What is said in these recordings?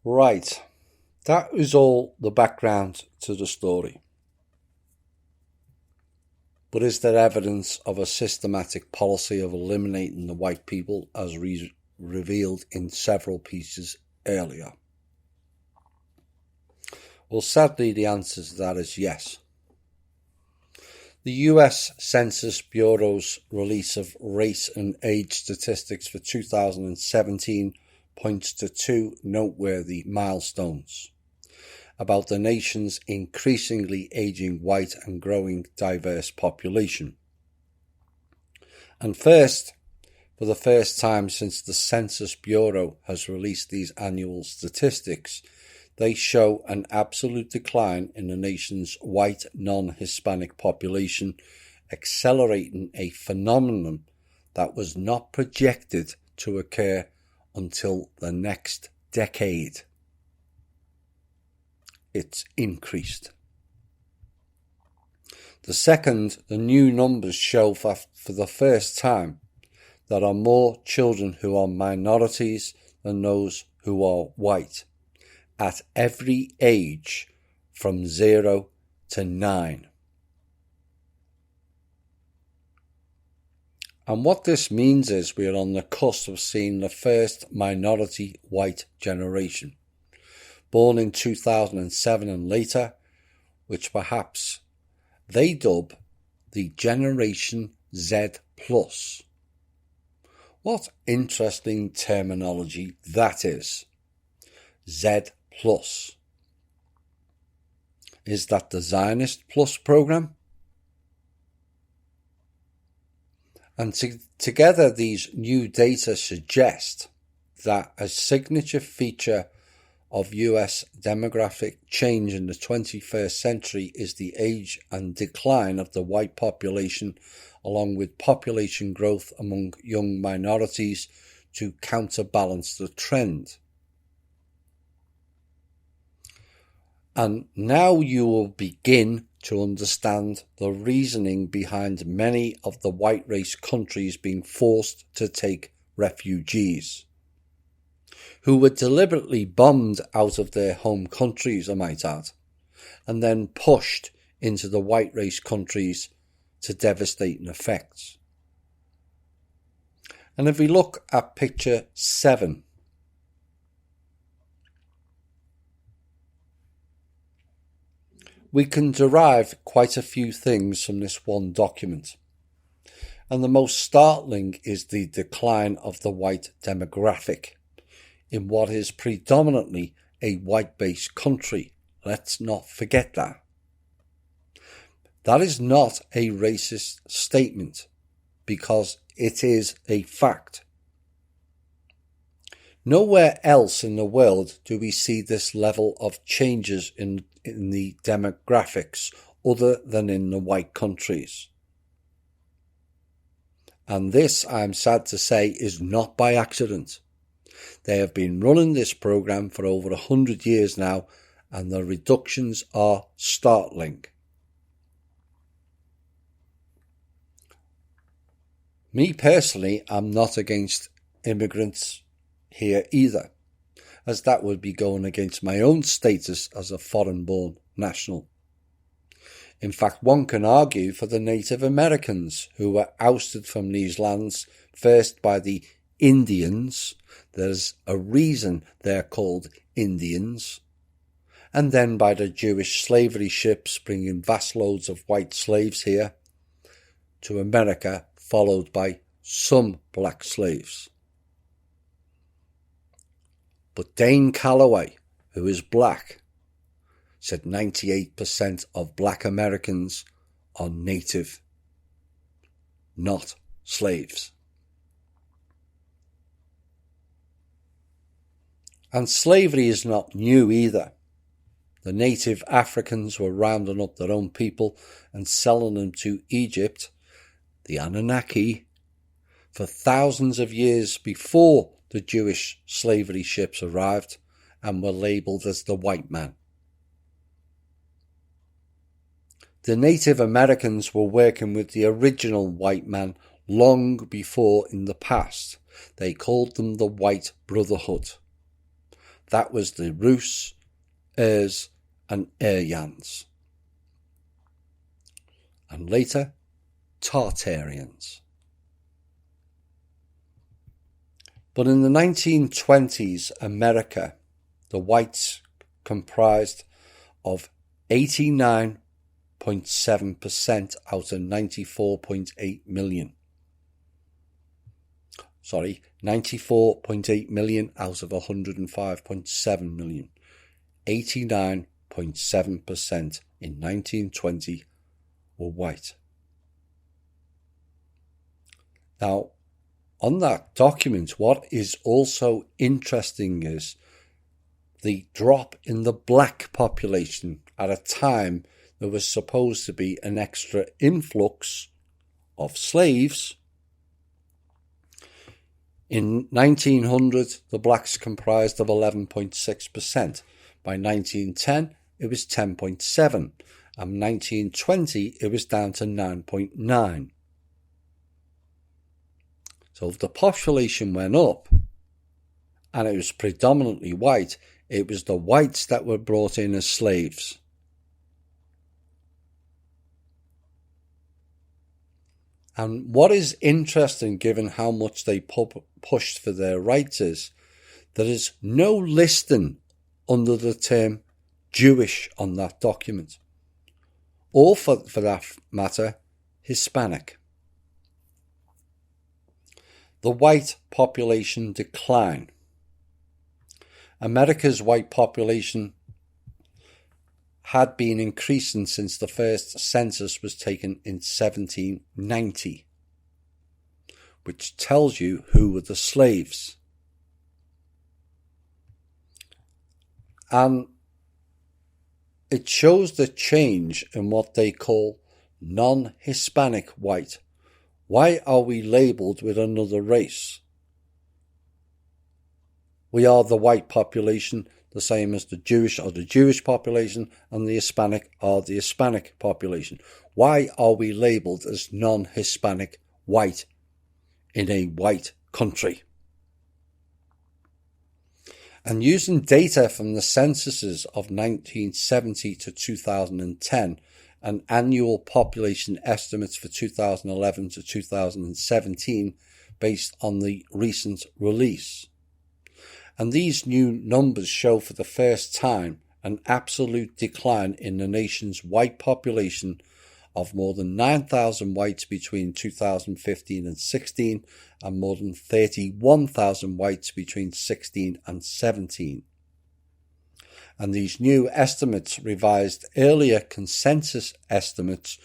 Right, that is all the background to the story. But is there evidence of a systematic policy of eliminating the white people as revealed in several pieces earlier? Well, sadly, the answer to that is yes. The US Census Bureau's release of race and age statistics for 2017 points to two noteworthy milestones about the nation's increasingly aging white and growing diverse population. And first, for the first time since the Census Bureau has released these annual statistics, they show an absolute decline in the nation's white non-Hispanic population, accelerating a phenomenon that was not projected to occur until the next decade. It's increased. The second, the new numbers show for the first time there are more children who are minorities than those who are white, at every age from 0 to 9. And what this means is we are on the cusp of seeing the first minority white generation, born in 2007 and later, which perhaps they dub the Generation Z+. What interesting terminology that is. Z+. Is that the Zionist Plus program? And together these new data suggest that a signature feature of US demographic change in the 21st century is the age and decline of the white population, along with population growth among young minorities to counterbalance the trend. And now you will begin to understand the reasoning behind many of the white race countries being forced to take refugees, who were deliberately bombed out of their home countries, I might add, and then pushed into the white race countries to devastating effects. And if we look at picture 7, we can derive quite a few things from this one document. And the most startling is the decline of the white demographic in what is predominantly a white-based country. Let's not forget that. That is not a racist statement, because it is a fact. Nowhere else in the world do we see this level of changes in the demographics other than in the white countries. And this, I'm sad to say, is not by accident. They have been running this program for over 100 years now, and the reductions are startling. Me personally, I'm not against immigrants here either, as that would be going against my own status as a foreign-born national. In fact, one can argue for the Native Americans who were ousted from these lands first by the Indians. There's a reason they're called Indians. And then by the Jewish slavery ships bringing vast loads of white slaves here to America, followed by some black slaves. But Dane Calloway, who is black, said 98% of black Americans are native, not slaves. And slavery is not new either. The native Africans were rounding up their own people and selling them to Egypt, the Anunnaki, for thousands of years before the Jewish slavery ships arrived and were labelled as the white man. The Native Americans were working with the original white man long before in the past. They called them the White Brotherhood. That was the Rus, Ers and Aryans, and later Tartarians. But in the 1920s, America, the whites comprised of 89.7% out of 94.8 million. 94.8 million out of 105.7 million. 89.7% in 1920 were white. Now, on that document, what is also interesting is the drop in the black population at a time there was supposed to be an extra influx of slaves. In 1900, the blacks comprised of 11.6%. By 1910, it was 10.7%. And 1920, it was down to 9.9%. So if the population went up, and it was predominantly white, it was the whites that were brought in as slaves. And what is interesting, given how much they pushed for their rights, is there is no listing under the term Jewish on that document, or for that matter, Hispanic. The white population decline. America's white population had been increasing since the first census was taken in 1790, which tells you who were the slaves. And it shows the change in what they call non-Hispanic white. Why are we labelled with another race? We are the white population, the same as the Jewish or the Jewish population, and the Hispanic are the Hispanic population. Why are we labelled as non-Hispanic white in a white country? And using data from the censuses of 1970 to 2010 and annual population estimates for 2011 to 2017 based on the recent release. And these new numbers show for the first time an absolute decline in the nation's white population of more than 9,000 whites between 2015 and 16 and more than 31,000 whites between 16 and 17. And these new estimates revised earlier consensus estimates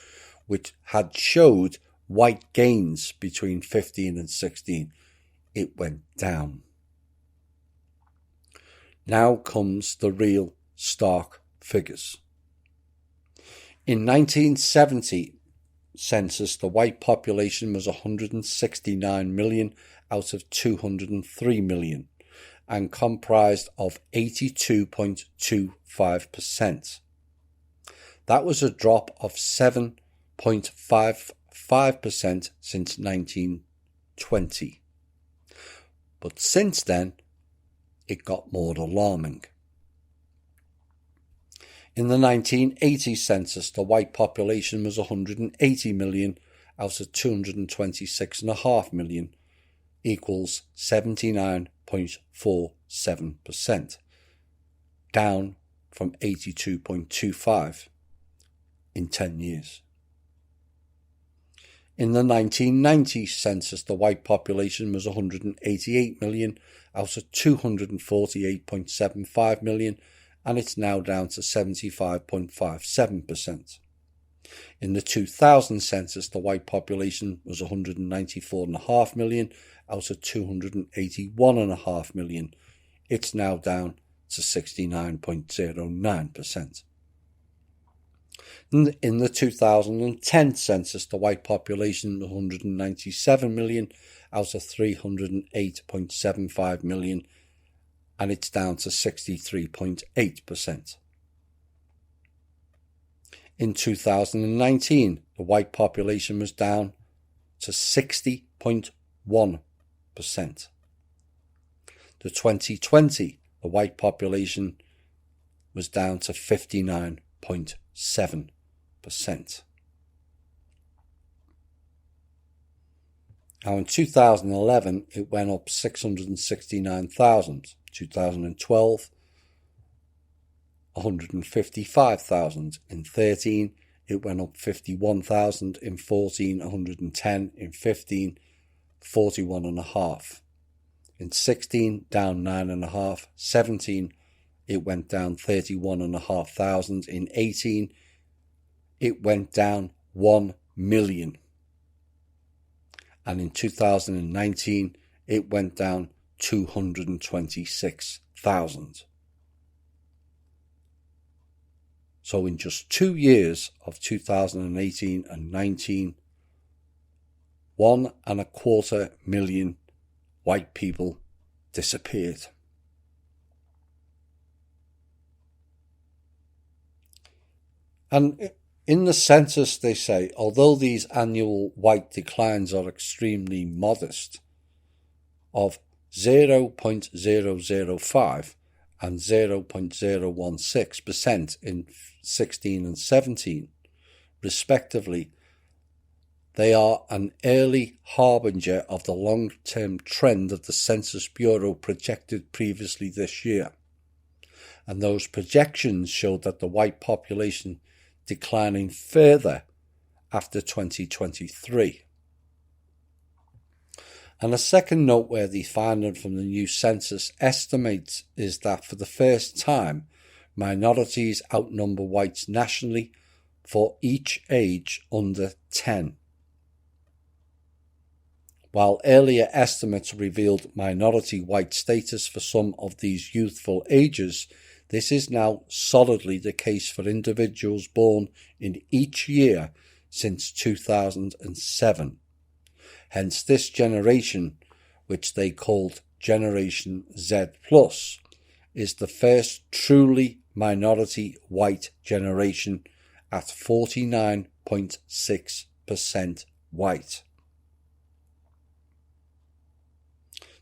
which had showed white gains between 15 and 16. It went down. Now comes the real stark figures. In 1970 census, the white population was 169 million out of 203 million and comprised of 82.25%. That was a drop of 7.55% since 1920. But since then, it got more alarming. In the 1980 census, the white population was 180 million out of 226.5 million, equals 79.47%, down from 82.25 in 10 years. In the 1990 census, the white population was 188 million out of 248.75 million, and it's now down to 75.57%. In the 2000 census, the white population was 194.5 million out of 281.5 million. It's now down to 69.09%. In the 2010 census, the white population was 197 million out of 308.75 million, and it's down to 63.8%. In 2019, the white population was down to 60.1%. The 2020 the white population was down to 59.7%. Now in 2011 it went up 669,000, 2012 155,000, in 13 it went up 51,000, in 14 110, in 15 41.5, in 16 down 9.5, 17 it went down 31,500, in 18 it went down 1 million, and in 2019 it went down 226,000. So in just 2 years of 2018 and 19, 1.25 million white people disappeared. And in the census they say, although these annual white declines are extremely modest, of 0.005 and 0.016% in 16 and 17, respectively, they are an early harbinger of the long-term trend that the Census Bureau projected previously this year. And those projections showed that the white population declining further after 2023. And a second noteworthy finding from the new census estimates is that for the first time, minorities outnumber whites nationally for each age under 10. While earlier estimates revealed minority white status for some of these youthful ages, this is now solidly the case for individuals born in each year since 2007. Hence this generation, which they called Generation Z+, is the first truly minority white generation at 49.6% white.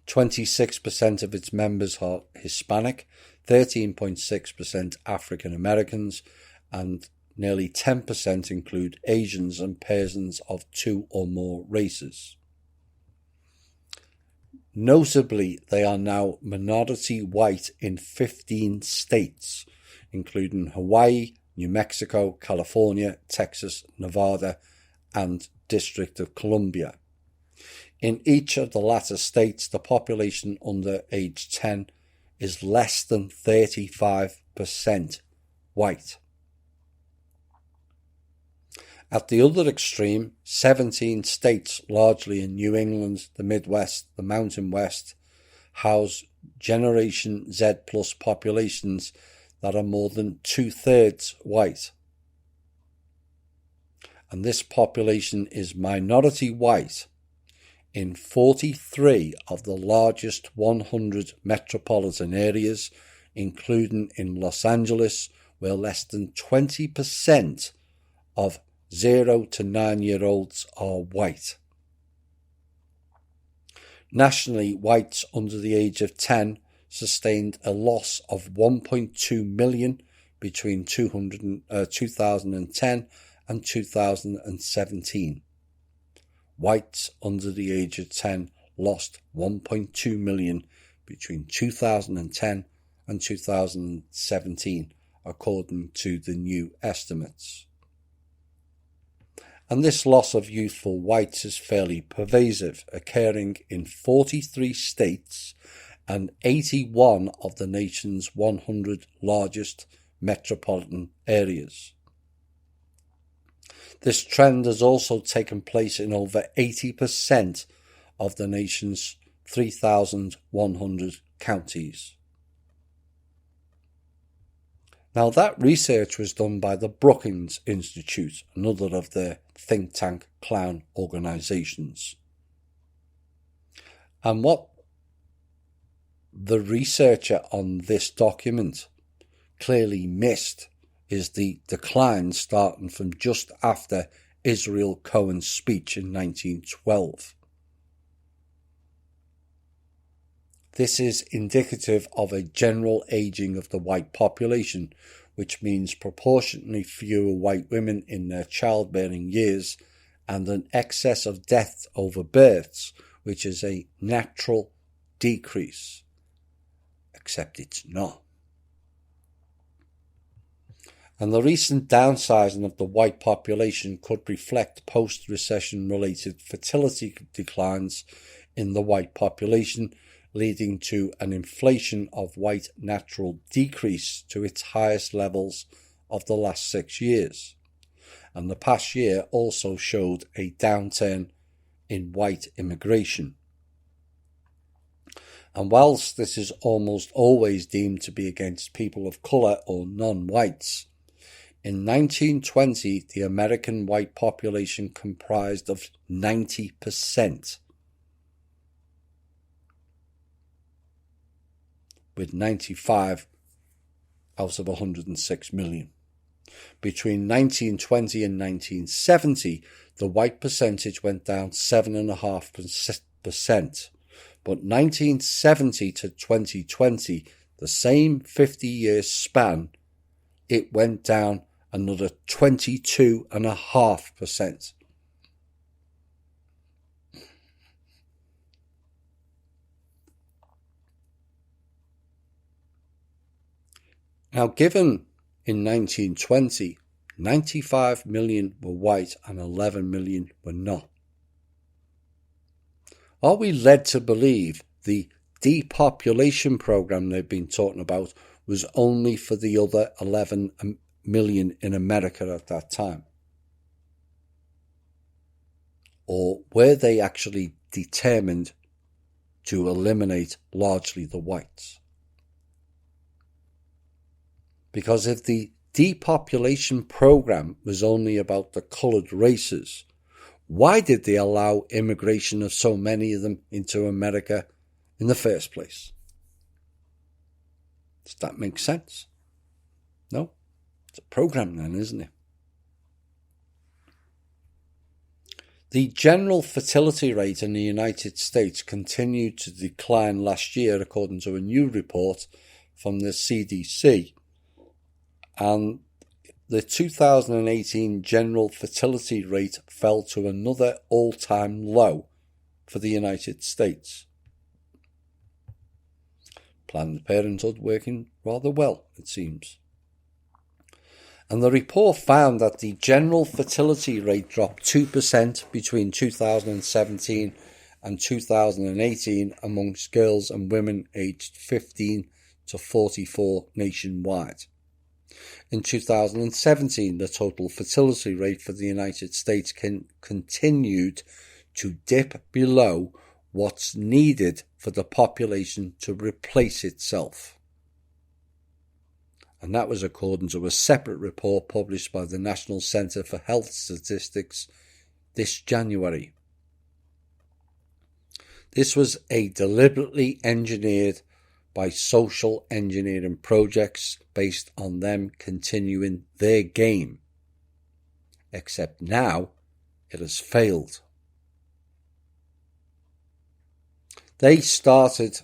26% of its members are Hispanic, 13.6% African Americans, and nearly 10% include Asians and persons of 2 or more races. Notably, they are now minority white in 15 states, including Hawaii, New Mexico, California, Texas, Nevada, and District of Columbia. In each of the latter states, the population under age 10 is less than 35% white. At the other extreme, 17 states, largely in New England, the Midwest, the Mountain West, house Generation Z plus populations that are more than 2/3 white. And this population is minority white in 43 of the largest 100 metropolitan areas, including in Los Angeles, where less than 20% of 0 to 9-year-olds are white. Nationally, whites under the age of 10 sustained a loss of 1.2 million between 2010 and 2017. Whites under the age of 10 lost 1.2 million between 2010 and 2017, according to the new estimates. And this loss of youthful whites is fairly pervasive, occurring in 43 states and 81 of the nation's 100 largest metropolitan areas. This trend has also taken place in over 80% of the nation's 3,100 counties. Now, that research was done by the Brookings Institute, another of their think tank clown organisations. And what the researcher on this document clearly missed is the decline starting from just after Israel Cohen's speech in 1912. This is indicative of a general aging of the white population, which means proportionately fewer white women in their childbearing years and an excess of death over births, which is a natural decrease. Except it's not. And the recent downsizing of the white population could reflect post-recession related fertility declines in the white population, leading to an inflation of white natural decrease to its highest levels of the last 6 years. And the past year also showed a downturn in white immigration. And whilst this is almost always deemed to be against people of colour or non-whites, in 1920 the American white population comprised of 90%, with 95 out of 106 million. Between 1920 and 1970, the white percentage went down 7.5%. But 1970 to 2020, the same 50-year span, it went down another 22.5%. Now, given in 1920, 95 million were white and 11 million were not, are we led to believe the depopulation program they've been talking about was only for the other 11 million in America at that time? Or were they actually determined to eliminate largely the whites? Because if the depopulation program was only about the coloured races, why did they allow immigration of so many of them into America in the first place? Does that make sense? No? It's a program then, isn't it? The general fertility rate in the United States continued to decline last year, according to a new report from the CDC. And the 2018 general fertility rate fell to another all-time low for the United States. Planned Parenthood working rather well, it seems. And the report found that the general fertility rate dropped 2% between 2017 and 2018 amongst girls and women aged 15 to 44 nationwide. In 2017, the total fertility rate for the United States continued to dip below what's needed for the population to replace itself. And that was according to a separate report published by the National Centre for Health Statistics this January. This was a deliberately engineered by social engineering projects based on them continuing their game. Except now it has failed. They started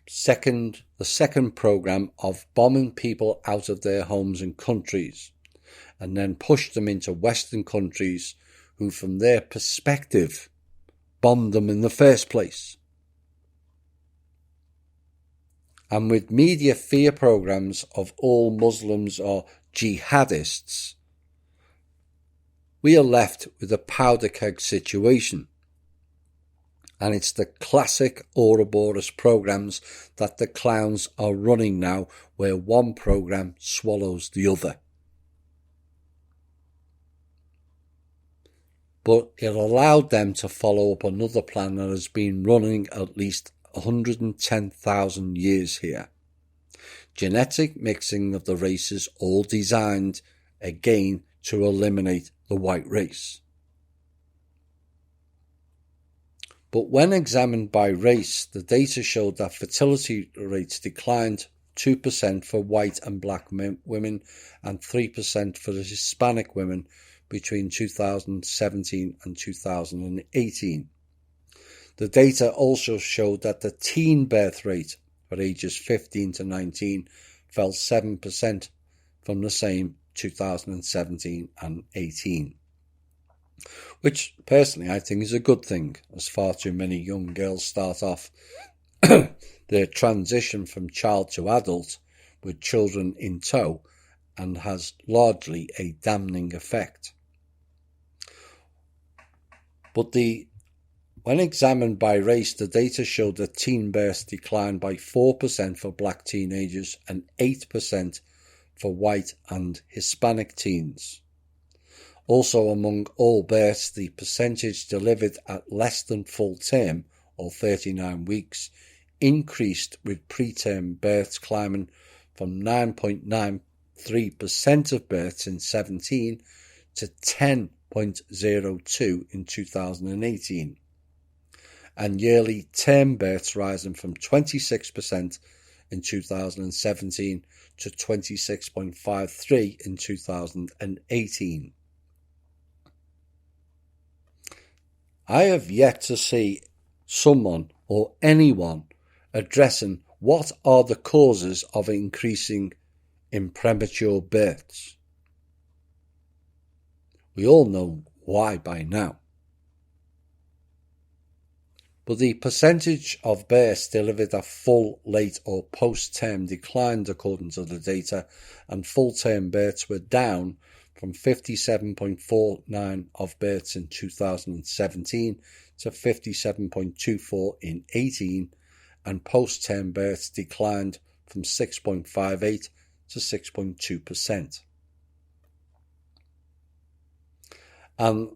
the second program of bombing people out of their homes and countries, and then pushed them into Western countries who, from their perspective, bombed them in the first place. And with media fear programs of all Muslims are jihadists, we are left with a powder keg situation. And it's the classic Ouroboros programs that the clowns are running now, where one program swallows the other. But it allowed them to follow up another plan that has been running at least 110,000 years here. Genetic mixing of the races, all designed again to eliminate the white race. But when examined by race, the data showed that fertility rates declined 2% for white and black women and 3% for the Hispanic women between 2017 and 2018. The data also showed that the teen birth rate for ages 15 to 19 fell 7% from the same 2017 and 18. Which, personally, I think is a good thing, as far too many young girls start off their transition from child to adult with children in tow, and has largely a damning effect. But when examined by race, the data showed that teen births declined by 4% for black teenagers and 8% for white and Hispanic teens. Also, among all births, the percentage delivered at less than full term, or 39 weeks, increased, with preterm births climbing from 9.93% of births in 2017 to 10.02% in 2018, and yearly term births rising from 26% in 2017 to 26.53% in 2018. I have yet to see someone or anyone addressing what are the causes of increasing in premature births. We all know why by now. But the percentage of births delivered at full, late or post-term declined according to the data, and full-term births were down from 57.49% of births in 2017 to 57.24% in 18, and post-term births declined from 6.58% to 6.2%. And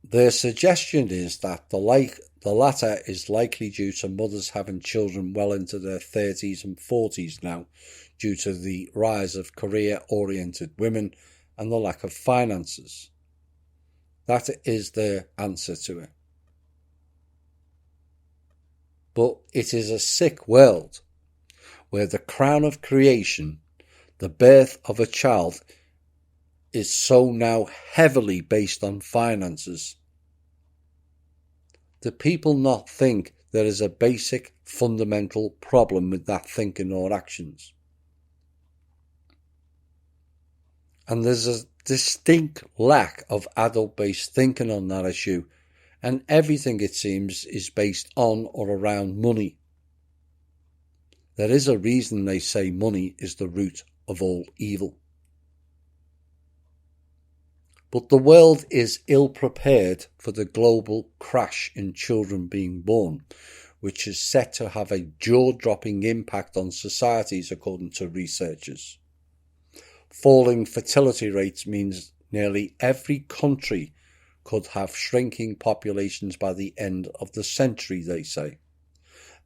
their suggestion is that the latter is likely due to mothers having children well into their 30s and 40s now, due to the rise of career-oriented women and the lack of finances. That is their answer to it. But it is a sick world where the crown of creation, the birth of a child, is so now heavily based on finances. Do people not think there is a basic fundamental problem with that thinking or actions? And there's a distinct lack of adult-based thinking on that issue, and everything, it seems, is based on or around money. There is a reason they say money is the root of all evil. But the world is ill-prepared for the global crash in children being born, which is set to have a jaw-dropping impact on societies, according to researchers. Falling fertility rates means nearly every country could have shrinking populations by the end of the century, they say.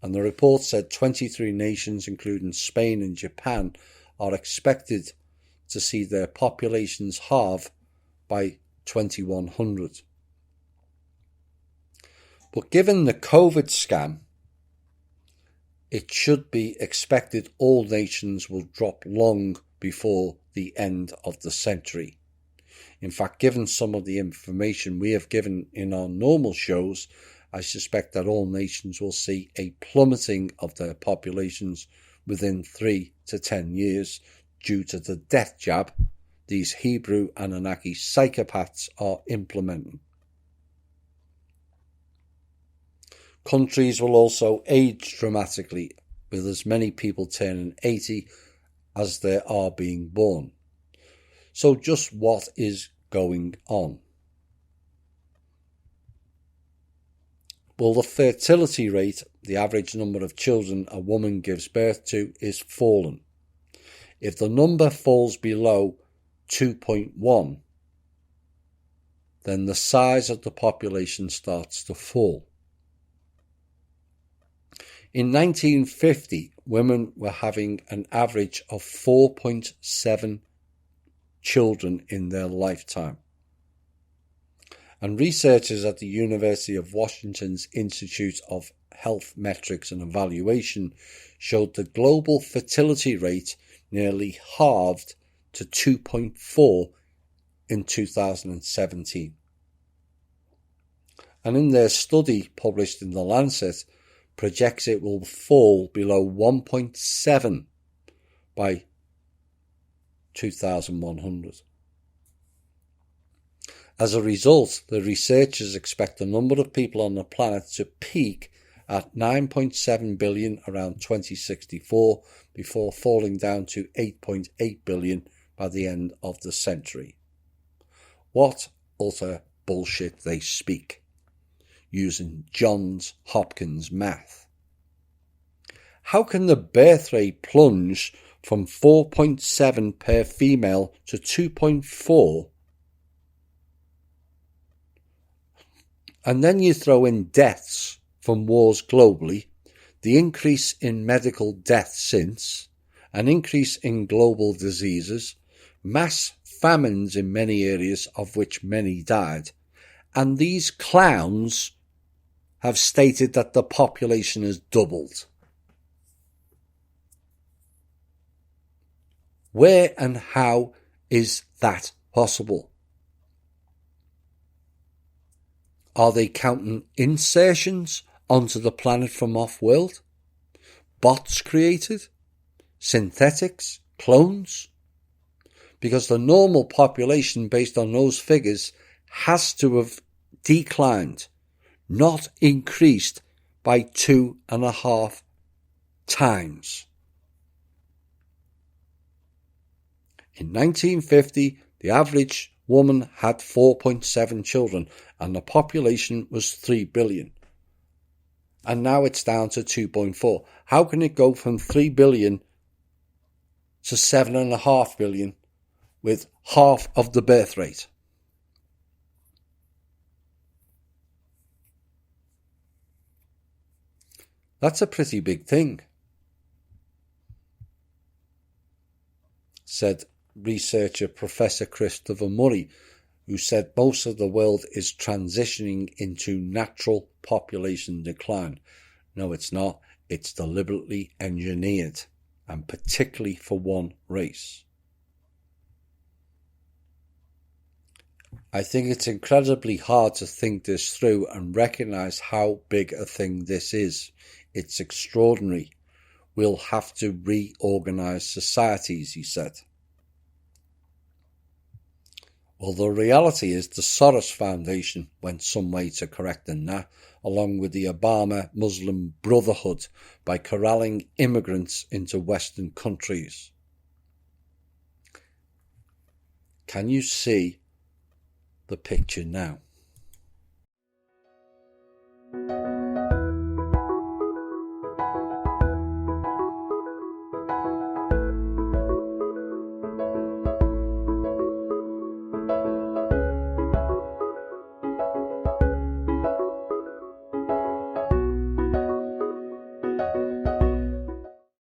And the report said 23 nations, including Spain and Japan, are expected to see their populations halve by 2100. But given the COVID scam, it should be expected all nations will drop long before the end of the century. In fact, given some of the information we have given in our normal shows, I suspect that all nations will see a plummeting of their populations within 3 to 10 years due to the death jab these Hebrew Anunnaki psychopaths are implementing. Countries will also age dramatically, with as many people turning 80 as there are being born. So just what is going on? Well, the fertility rate, the average number of children a woman gives birth to, is fallen. If the number falls below 2.1, then the size of the population starts to fall. In 1950, women were having an average of 4.7 children in their lifetime. And researchers at the University of Washington's Institute of Health Metrics and Evaluation showed the global fertility rate nearly halved to 2.4 in 2017. and in their study published in The Lancet, projects it will fall below 1.7 by 2100. As a result, the researchers expect the number of people on the planet to peak at 9.7 billion around 2064 before falling down to 8.8 billion by the end of the century. What utter bullshit they speak, using Johns Hopkins math. How can the birth rate plunge from 4.7 per female to 2.4? And then you throw in deaths from wars globally, the increase in medical death since, an increase in global diseases, mass famines in many areas of which many died, and these clowns have stated that the population has doubled. Where and how is that possible? Are they counting insertions onto the planet from off-world? Bots created? Synthetics? Clones? Because the normal population based on those figures has to have declined, not increased by 2.5 times. In 1950, the average woman had 4.7 children and the population was 3 billion. And now it's down to 2.4. How can it go from 3 billion to 7.5 billion with half of the birth rate? That's a pretty big thing, said researcher Professor Christopher Murray, who said most of the world is transitioning into natural population decline. No, it's not. It's deliberately engineered, and particularly for one race. I think it's incredibly hard to think this through and recognise how big a thing this is. It's extraordinary. We'll have to reorganise societies, he said. Well, the reality is the Soros Foundation went some way to correcting that, along with the Obama Muslim Brotherhood, by corralling immigrants into Western countries. Can you see the picture now?